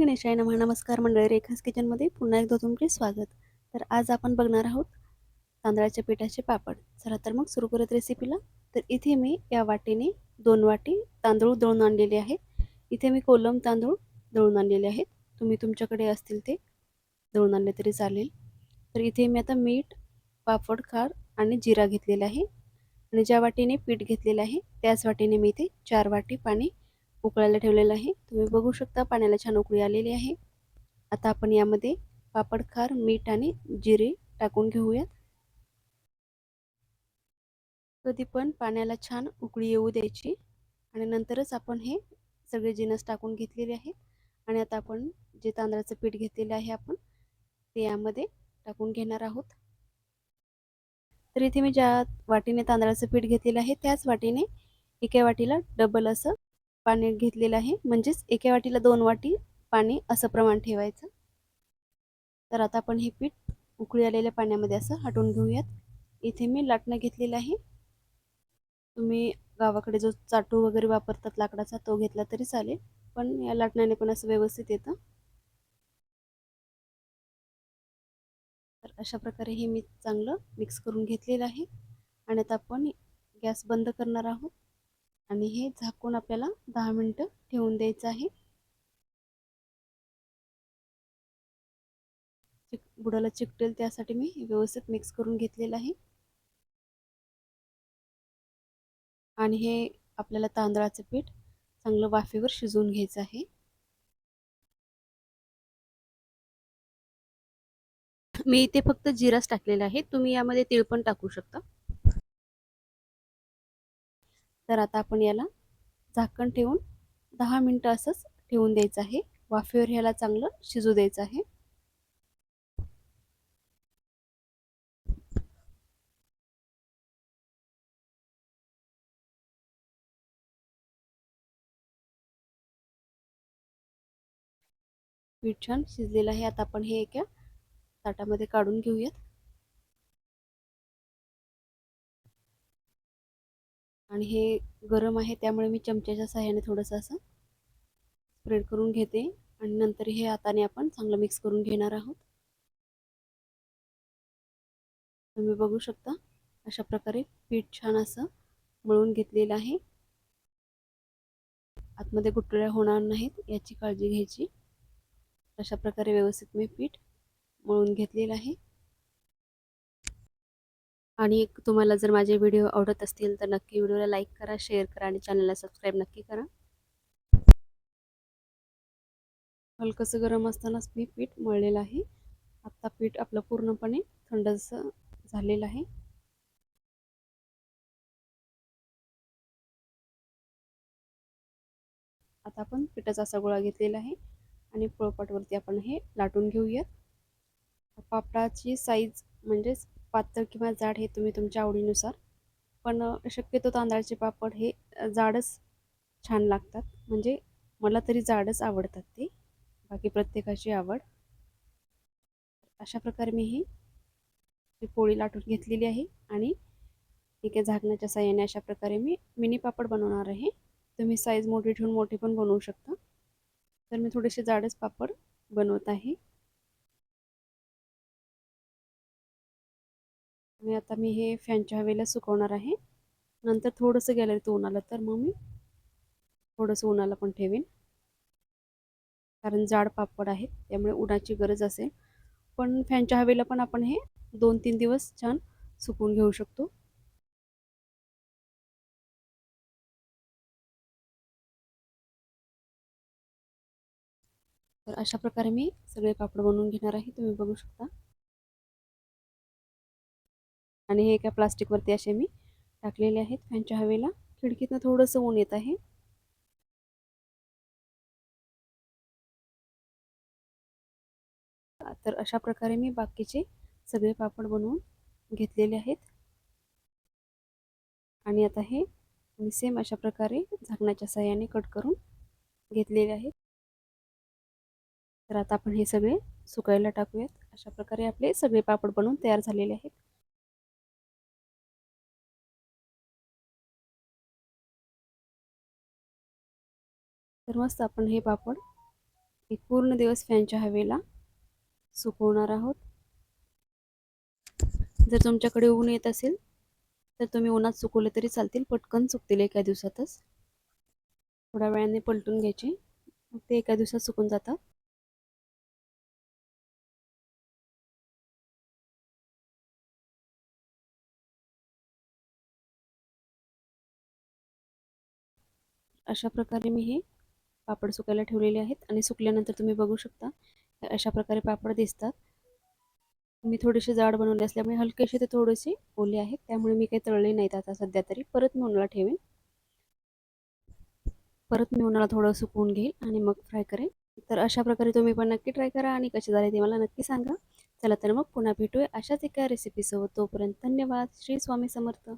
गणेशाय नमः. नमस्कार मंडळी, रेखास किचनमध्ये पुन्हा एकदा तुमचे स्वागत. तर आज आपण बघणार आहोत तांदळाच्या पिठाचे पापड. चला तर मग सुरू करूयात रेसिपीला. तर इथे मी या वाटीने 2 वाटी तांदूळ दळून आणलेले आहेत. इथे मी कोलम तांदूळ दळून आणलेले आहेत. तुम्ही तुमच्याकडे असतील ते दळून आणले तरी चालेल. तर इथे मी आता मीठ, पापड खार आणि जिरा घेतलेला आहे. आणि ज्या वाटीने पीठ घेतलेलं आहे त्याच वाटीने मी इथे 4 वाटी पाणी उकळायला ठेवलेलं आहे. तुम्ही बघू शकता पाण्याला छान उकळी आलेली आहे. आता आपण यामध्ये पापड खार, मीठ आणि जिरे टाकून घेऊयात. कधी पण पाण्याला छान उकळी येऊ द्यायची आणि नंतरच आपण हे सगळे जिन्नस टाकून घेतलेले आहेत. आणि आता आपण जे तांदळाचं पीठ घेतलेलं आहे आपण ते यामध्ये टाकून घेणार आहोत. तर इथे मी ज्या वाटीने तांदळाचं पीठ घेतलेलं आहे त्याच वाटीने एका वाटीला डबल असं पाणी घेतलेलं आहे. म्हणजेच एका वाटीला 2 वाटी पाणी असं प्रमाण ठेवायचं. तर आता आपण हे पीठ उकळी आलेल्या पाण्यामध्ये असं हटवून घेऊयात. इथे मी लाटणं घेतलेलं आहे. तुम्ही गावाकडे जो चाटू वगैरे वापरतात लाकडाचा तो घेतला तरी चालेल, पण या लाटण्याने पण असं व्यवस्थित येतं. तर अशा प्रकारे हे मी चांगलं मिक्स करून घेतलेलं आहे. आणि आता आपण गॅस बंद करणार आहोत आणि हे झाकून आपल्याला 10 मिनिटं ठेवून द्यायचं आहे. बुडाला चिकटेल त्यासाठी मी व्यवस्थित मिक्स करून घेतलेलं आहे. आणि हे आपल्याला तांदळाचं पीठ चांगलं वाफेवर शिजवून घ्यायचं आहे. मी इथे फक्त जिराच टाकलेला आहे, तुम्ही यामध्ये तीळ पण टाकू शकता. तर आता आपण याला झाकण ठेवून 10 मिनिटं असंच ठेवून द्यायचं आहे. वाफेवर ह्याला चांगलं शिजू द्यायचं आहे. पीठ छान शिजलेलं आहे. आता आपण हे एका ताटामध्ये काढून घेऊयात. आणि हे गरम आहे त्यामुळे मी चमच्याच्या सहाय्याने थोडंसं असं स्प्रेड करून घेते आणि नंतर हे हाताने आपण चांगलं मिक्स करून घेणार आहोत. तुम्ही बघू शकता अशा प्रकारे पीठ छान असं मळून घेतलेलं आहे. आतमध्ये गुठळ्या होणार नाहीत याची काळजी घ्यायची. अशा प्रकारे व्यवस्थित मी पीठ मळून घेतलेलं आहे. आणि तुम्हाला जर माझे व्हिडिओ आवडत असतील तर नक्की व्हिडिओला लाईक करा, शेअर करा आणि चॅनलला सबस्क्राईब नक्की करा. हलकंसं गरम असतानाच मी पीठ मळलेलं आहे. आता पीठ आपलं पूर्णपणे थंडसं झालेलं आहे. आता आपण पिठाचा असा गोळा घेतलेला आहे आणि पोळपाटवरती आपण हे लाटून घेऊयात. पापडाची साईज म्हणजेच पातळ किंवा जाड हे तुम्ही तुमच्या आवडीनुसार, पण शक्यतो तांदळाचे पापड हे जाडच छान लागतात. म्हणजे मला तरी जाडच आवडतात ते, बाकी प्रत्येकाची आवड. अशा प्रकारे मी ही पोळी लाटून घेतलेली आहे आणि एका झाकणाच्या साहाय्याने अशा प्रकारे मी मिनी पापड बनवणार आहे. तुम्ही साईज मोठी ठेवून मोठे पण बनवू शकता. तर मी थोडेसे जाडच पापड बनवत आहे. आणि आता मी हे फॅनच्या हवेला सुकवणार आहे. नंतर थोडंसं गॅलरीत ऊन आलं तर मग मी थोडंसं उन्हाला पण ठेवेन, कारण जाड पापड आहेत त्यामुळे उन्हाची गरज असेल. पण फॅनच्या हवेला पण आपण हे 2-3 दिवस छान सुकवून घेऊ शकतो. तर अशा प्रकारे मी सगळे पापड बनवून घेणार आहे. तुम्ही बघू शकता. आणि हे एका प्लास्टिकवरती असे मी टाकलेले आहेत फॅनच्या हवेला. खिडकीतनं थोडंसं ऊन येत आहे. तर अशा प्रकारे मी बाकीचे सगळे पापड बनवून घेतलेले आहेत. आणि आता हे मी सेम अशा प्रकारे झाकणाच्या साहाय्याने कट करून घेतलेले आहेत. तर आता आपण हे सगळे सुकायला टाकूयात. अशा प्रकारे आपले सगळे पापड बनवून तयार झालेले आहेत. तर मस्त आपण हे पापड एक पूर्ण दिवस फॅनच्या हवेला सुकवणार आहोत. जर तुमच्याकडे ऊन येत असेल तर तुम्ही उन्हात सुकवले तरी चालतील, पटकन सुकतील एका दिवसातच. थोड्या वेळाने पलटून घ्यायचे, मग ते एका दिवसात सुकून जातात. अशा प्रकारे मी हे पापड सुकायला ठेवलेले आहेत आणि सुकल्यानंतर तुम्ही बघू शकता अशा प्रकारे पापड दिसतात. मी थोडेसे जाड बनवले असल्यामुळे हलकेसे ते थोडेसे ओले आहेत, त्यामुळे मी काही तळले नाहीत आता सध्या तरी. परत मी उन्हाला ठेवेन. परत मी उन्हाला थोडं सुकवून घेईल आणि मग फ्राय करेन. तर अशा प्रकारे तुम्ही पण नक्की ट्राय करा आणि कसे झाले ते मला नक्की सांगा. चला तर मग पुन्हा भेटूया अशाच एका रेसिपीसोबत. तोपर्यंत धन्यवाद. श्री स्वामी समर्थ.